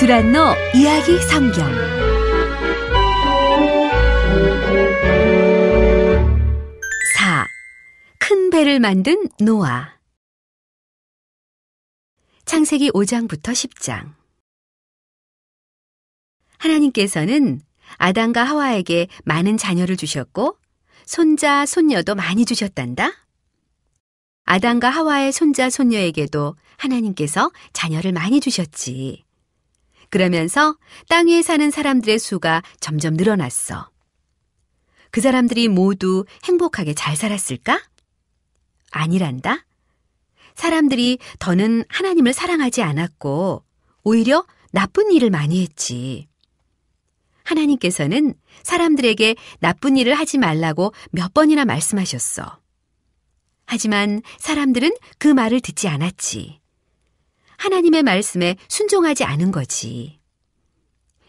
유란노 이야기 성경 4. 큰 배를 만든 노아. 창세기 5장부터 10장. 하나님께서는 아담과 하와에게 많은 자녀를 주셨고 손자, 손녀도 많이 주셨단다. 아담과 하와의 손자, 손녀에게도 하나님께서 자녀를 많이 주셨지. 그러면서 땅 위에 사는 사람들의 수가 점점 늘어났어. 그 사람들이 모두 행복하게 잘 살았을까? 아니란다. 사람들이 더는 하나님을 사랑하지 않았고 오히려 나쁜 일을 많이 했지. 하나님께서는 사람들에게 나쁜 일을 하지 말라고 몇 번이나 말씀하셨어. 하지만 사람들은 그 말을 듣지 않았지. 하나님의 말씀에 순종하지 않은 거지.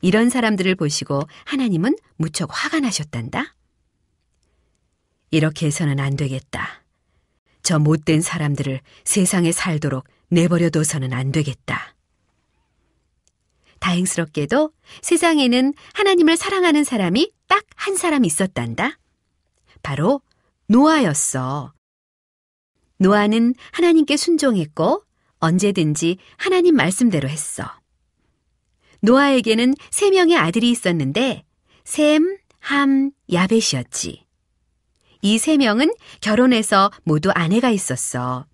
이런 사람들을 보시고 하나님은 무척 화가 나셨단다. 이렇게 해서는 안 되겠다. 저 못된 사람들을 세상에 살도록 내버려둬서는 안 되겠다. 다행스럽게도 세상에는 하나님을 사랑하는 사람이 딱 한 사람 있었단다. 바로 노아였어. 노아는 하나님께 순종했고 언제든지 하나님 말씀대로 했어. 노아에게는 3명의 아들이 있었는데 셈, 함, 야벳이었지. 이 3명은 결혼해서 모두 아내가 있었어.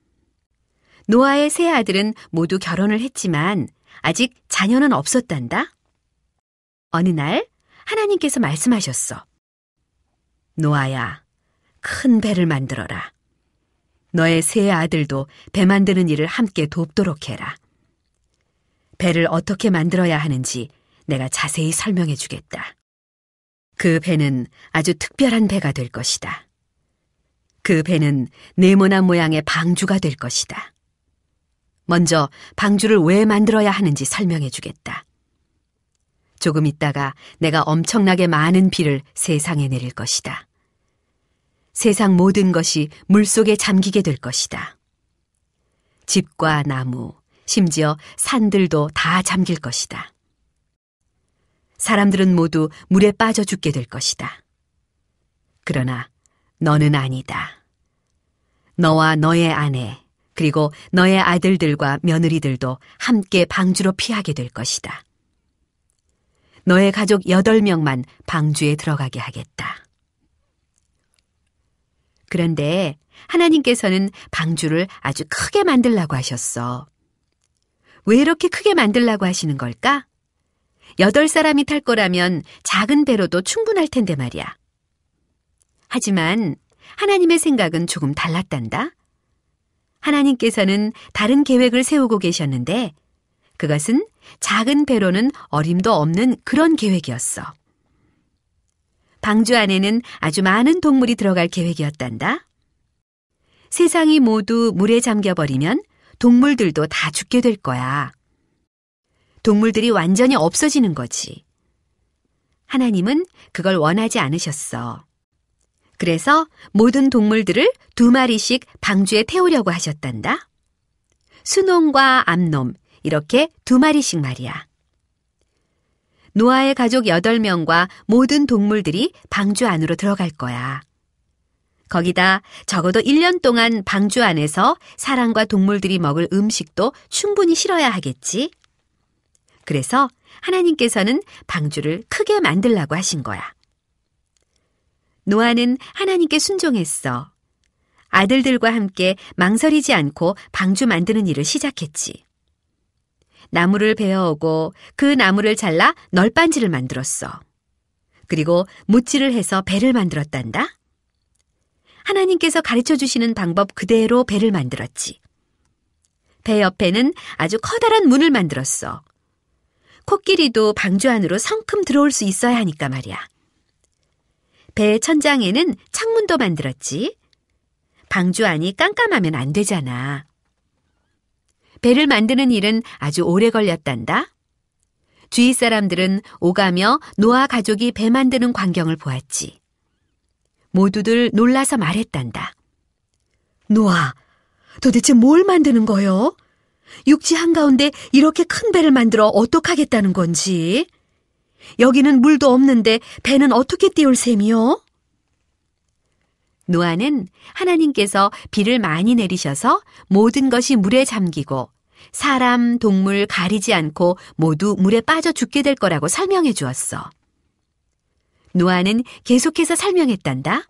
노아의 3 아들은 모두 결혼을 했지만 아직 자녀는 없었단다. 어느 날 하나님께서 말씀하셨어. 노아야, 큰 배를 만들어라. 너의 3 아들도 배 만드는 일을 함께 돕도록 해라. 배를 어떻게 만들어야 하는지 내가 자세히 설명해 주겠다. 그 배는 아주 특별한 배가 될 것이다. 그 배는 네모난 모양의 방주가 될 것이다. 먼저 방주를 왜 만들어야 하는지 설명해 주겠다. 조금 있다가 내가 엄청나게 많은 비를 세상에 내릴 것이다. 세상 모든 것이 물속에 잠기게 될 것이다. 집과 나무, 심지어 산들도 다 잠길 것이다. 사람들은 모두 물에 빠져 죽게 될 것이다. 그러나 너는 아니다. 너와 너의 아내, 그리고 너의 아들들과 며느리들도 함께 방주로 피하게 될 것이다. 너의 가족 8명만 방주에 들어가게 하겠다. 그런데 하나님께서는 방주를 아주 크게 만들라고 하셨어. 왜 이렇게 크게 만들라고 하시는 걸까? 8사람이 탈 거라면 작은 배로도 충분할 텐데 말이야. 하지만 하나님의 생각은 조금 달랐단다. 하나님께서는 다른 계획을 세우고 계셨는데 그것은 작은 배로는 어림도 없는 그런 계획이었어. 방주 안에는 아주 많은 동물이 들어갈 계획이었단다. 세상이 모두 물에 잠겨버리면 동물들도 다 죽게 될 거야. 동물들이 완전히 없어지는 거지. 하나님은 그걸 원하지 않으셨어. 그래서 모든 동물들을 2마리씩 방주에 태우려고 하셨단다. 순놈과 암놈, 이렇게 2마리씩 말이야. 노아의 가족 8명과 모든 동물들이 방주 안으로 들어갈 거야. 거기다 적어도 1년 동안 방주 안에서 사람과 동물들이 먹을 음식도 충분히 실어야 하겠지. 그래서 하나님께서는 방주를 크게 만들라고 하신 거야. 노아는 하나님께 순종했어. 아들들과 함께 망설이지 않고 방주 만드는 일을 시작했지. 나무를 베어오고 그 나무를 잘라 널빤지를 만들었어. 그리고 못질을 해서 배를 만들었단다. 하나님께서 가르쳐 주시는 방법 그대로 배를 만들었지. 배 옆에는 아주 커다란 문을 만들었어. 코끼리도 방주 안으로 성큼 들어올 수 있어야 하니까 말이야. 배 천장에는 창문도 만들었지. 방주 안이 깜깜하면 안 되잖아. 배를 만드는 일은 아주 오래 걸렸단다. 주위 사람들은 오가며 노아 가족이 배 만드는 광경을 보았지. 모두들 놀라서 말했단다. 노아, 도대체 뭘 만드는 거요? 육지 한가운데 이렇게 큰 배를 만들어 어떡하겠다는 건지. 여기는 물도 없는데 배는 어떻게 띄울 셈이요? 노아는 하나님께서 비를 많이 내리셔서 모든 것이 물에 잠기고 사람, 동물 가리지 않고 모두 물에 빠져 죽게 될 거라고 설명해 주었어. 노아는 계속해서 설명했단다.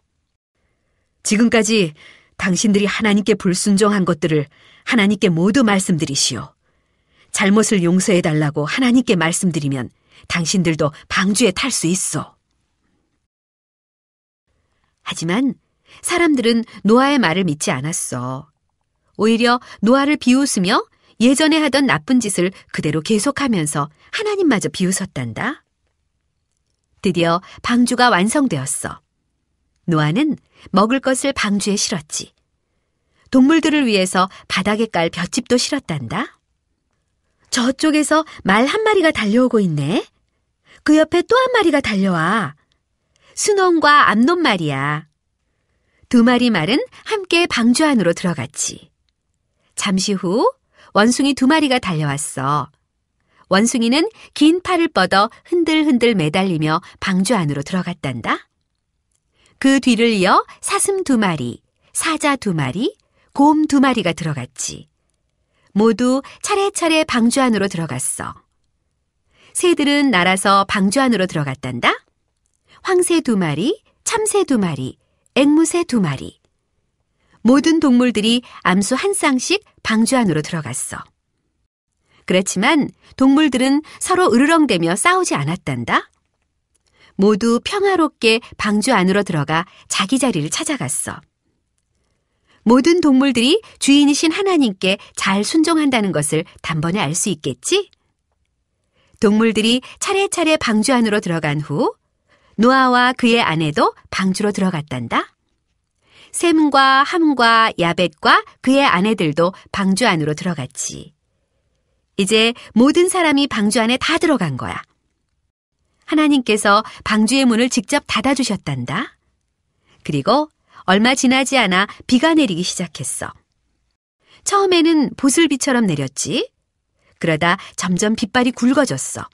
지금까지 당신들이 하나님께 불순종한 것들을 하나님께 모두 말씀드리시오. 잘못을 용서해달라고 하나님께 말씀드리면 당신들도 방주에 탈 수 있어. 하지만 사람들은 노아의 말을 믿지 않았어. 오히려 노아를 비웃으며 예전에 하던 나쁜 짓을 그대로 계속하면서 하나님마저 비웃었단다. 드디어 방주가 완성되었어. 노아는 먹을 것을 방주에 실었지. 동물들을 위해서 바닥에 깔 볏짚도 실었단다. 저쪽에서 말 한 마리가 달려오고 있네. 그 옆에 또 한 마리가 달려와. 순원과 암놈 말이야. 두 마리 말은 함께 방주 안으로 들어갔지. 잠시 후 원숭이 두 마리가 달려왔어. 원숭이는 긴 팔을 뻗어 흔들흔들 매달리며 방주 안으로 들어갔단다. 그 뒤를 이어 사슴 두 마리, 사자 두 마리, 곰 두 마리가 들어갔지. 모두 차례차례 방주 안으로 들어갔어. 새들은 날아서 방주 안으로 들어갔단다. 황새 두 마리, 참새 두 마리, 앵무새 두 마리. 모든 동물들이 암수 한 쌍씩 방주 안으로 들어갔어. 그렇지만 동물들은 서로 으르렁대며 싸우지 않았단다. 모두 평화롭게 방주 안으로 들어가 자기 자리를 찾아갔어. 모든 동물들이 주인이신 하나님께 잘 순종한다는 것을 단번에 알 수 있겠지? 동물들이 차례차례 방주 안으로 들어간 후 노아와 그의 아내도 방주로 들어갔단다. 셈과 함과 야벳과 그의 아내들도 방주 안으로 들어갔지. 이제 모든 사람이 방주 안에 다 들어간 거야. 하나님께서 방주의 문을 직접 닫아주셨단다. 그리고 얼마 지나지 않아 비가 내리기 시작했어. 처음에는 보슬비처럼 내렸지. 그러다 점점 빗발이 굵어졌어.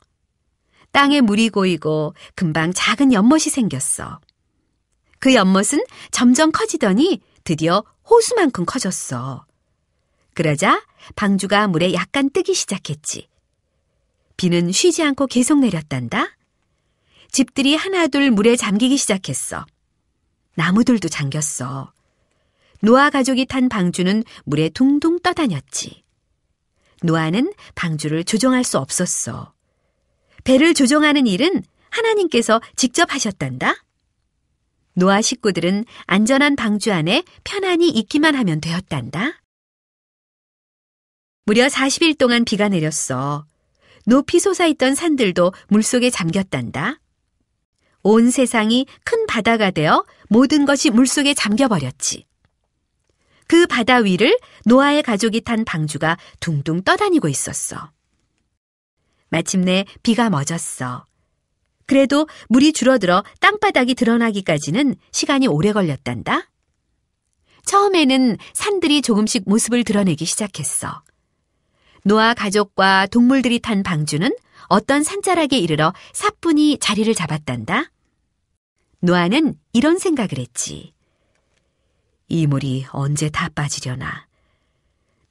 땅에 물이 고이고 금방 작은 연못이 생겼어. 그 연못은 점점 커지더니 드디어 호수만큼 커졌어. 그러자 방주가 물에 약간 뜨기 시작했지. 비는 쉬지 않고 계속 내렸단다. 집들이 하나둘 물에 잠기기 시작했어. 나무들도 잠겼어. 노아 가족이 탄 방주는 물에 둥둥 떠다녔지. 노아는 방주를 조종할 수 없었어. 배를 조종하는 일은 하나님께서 직접 하셨단다. 노아 식구들은 안전한 방주 안에 편안히 있기만 하면 되었단다. 무려 40일 동안 비가 내렸어. 높이 솟아있던 산들도 물속에 잠겼단다. 온 세상이 큰 바다가 되어 모든 것이 물속에 잠겨버렸지. 그 바다 위를 노아의 가족이 탄 방주가 둥둥 떠다니고 있었어. 마침내 비가 멎었어. 그래도 물이 줄어들어 땅바닥이 드러나기까지는 시간이 오래 걸렸단다. 처음에는 산들이 조금씩 모습을 드러내기 시작했어. 노아 가족과 동물들이 탄 방주는 어떤 산자락에 이르러 사뿐히 자리를 잡았단다. 노아는 이런 생각을 했지. 이 물이 언제 다 빠지려나.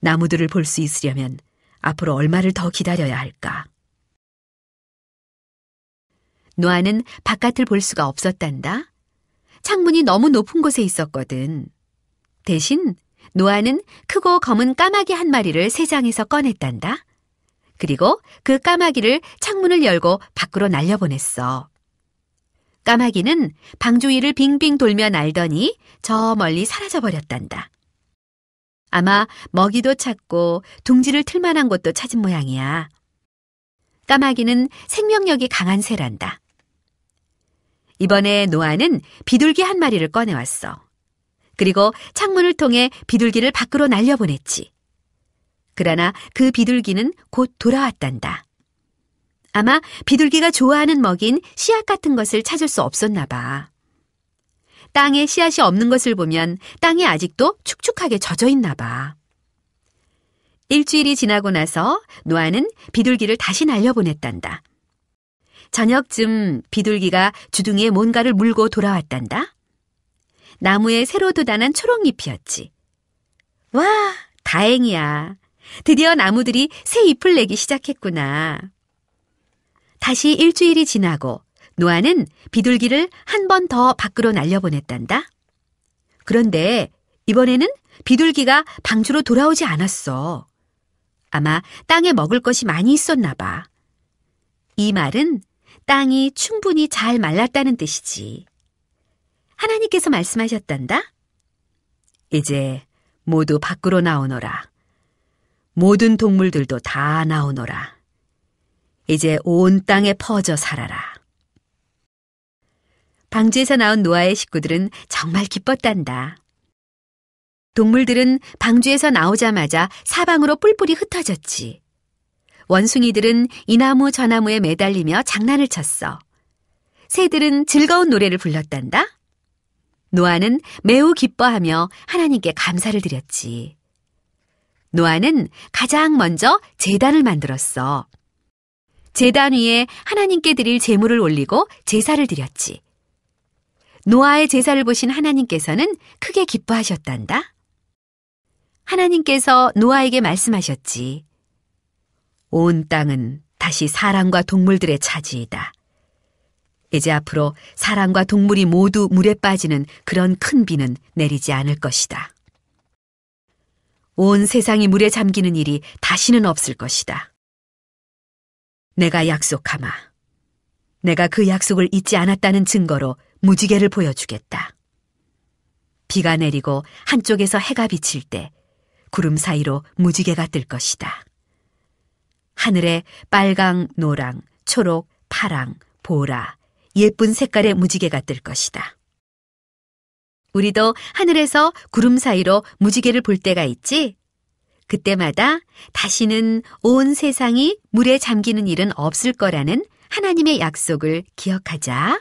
나무들을 볼 수 있으려면 앞으로 얼마를 더 기다려야 할까. 노아는 바깥을 볼 수가 없었단다. 창문이 너무 높은 곳에 있었거든. 대신 노아는 크고 검은 까마귀 한 마리를 새장에서 꺼냈단다. 그리고 그 까마귀를 창문을 열고 밖으로 날려보냈어. 까마귀는 방주 위를 빙빙 돌며 날더니 저 멀리 사라져버렸단다. 아마 먹이도 찾고 둥지를 틀 만한 곳도 찾은 모양이야. 까마귀는 생명력이 강한 새란다. 이번에 노아는 비둘기 한 마리를 꺼내왔어. 그리고 창문을 통해 비둘기를 밖으로 날려보냈지. 그러나 그 비둘기는 곧 돌아왔단다. 아마 비둘기가 좋아하는 먹인 씨앗 같은 것을 찾을 수 없었나 봐. 땅에 씨앗이 없는 것을 보면 땅이 아직도 축축하게 젖어 있나 봐. 일주일이 지나고 나서 노아는 비둘기를 다시 날려보냈단다. 저녁쯤 비둘기가 주둥이에 뭔가를 물고 돌아왔단다. 나무에 새로 돋아난 초록잎이었지. 와, 다행이야. 드디어 나무들이 새 잎을 내기 시작했구나. 다시 일주일이 지나고 노아는 비둘기를 한 번 더 밖으로 날려보냈단다. 그런데 이번에는 비둘기가 방주로 돌아오지 않았어. 아마 땅에 먹을 것이 많이 있었나 봐. 이 말은 땅이 충분히 잘 말랐다는 뜻이지. 하나님께서 말씀하셨단다. 이제 모두 밖으로 나오너라. 모든 동물들도 다 나오너라. 이제 온 땅에 퍼져 살아라. 방주에서 나온 노아의 식구들은 정말 기뻤단다. 동물들은 방주에서 나오자마자 사방으로 뿔뿔이 흩어졌지. 원숭이들은 이 나무 저 나무에 매달리며 장난을 쳤어. 새들은 즐거운 노래를 불렀단다. 노아는 매우 기뻐하며 하나님께 감사를 드렸지. 노아는 가장 먼저 제단을 만들었어. 제단 위에 하나님께 드릴 제물을 올리고 제사를 드렸지. 노아의 제사를 보신 하나님께서는 크게 기뻐하셨단다. 하나님께서 노아에게 말씀하셨지. 온 땅은 다시 사람과 동물들의 차지이다. 이제 앞으로 사람과 동물이 모두 물에 빠지는 그런 큰 비는 내리지 않을 것이다. 온 세상이 물에 잠기는 일이 다시는 없을 것이다. 내가 약속하마. 내가 그 약속을 잊지 않았다는 증거로 무지개를 보여주겠다. 비가 내리고 한쪽에서 해가 비칠 때 구름 사이로 무지개가 뜰 것이다. 하늘에 빨강, 노랑, 초록, 파랑, 보라, 예쁜 색깔의 무지개가 뜰 것이다. 우리도 하늘에서 구름 사이로 무지개를 볼 때가 있지? 그때마다 다시는 온 세상이 물에 잠기는 일은 없을 거라는 하나님의 약속을 기억하자.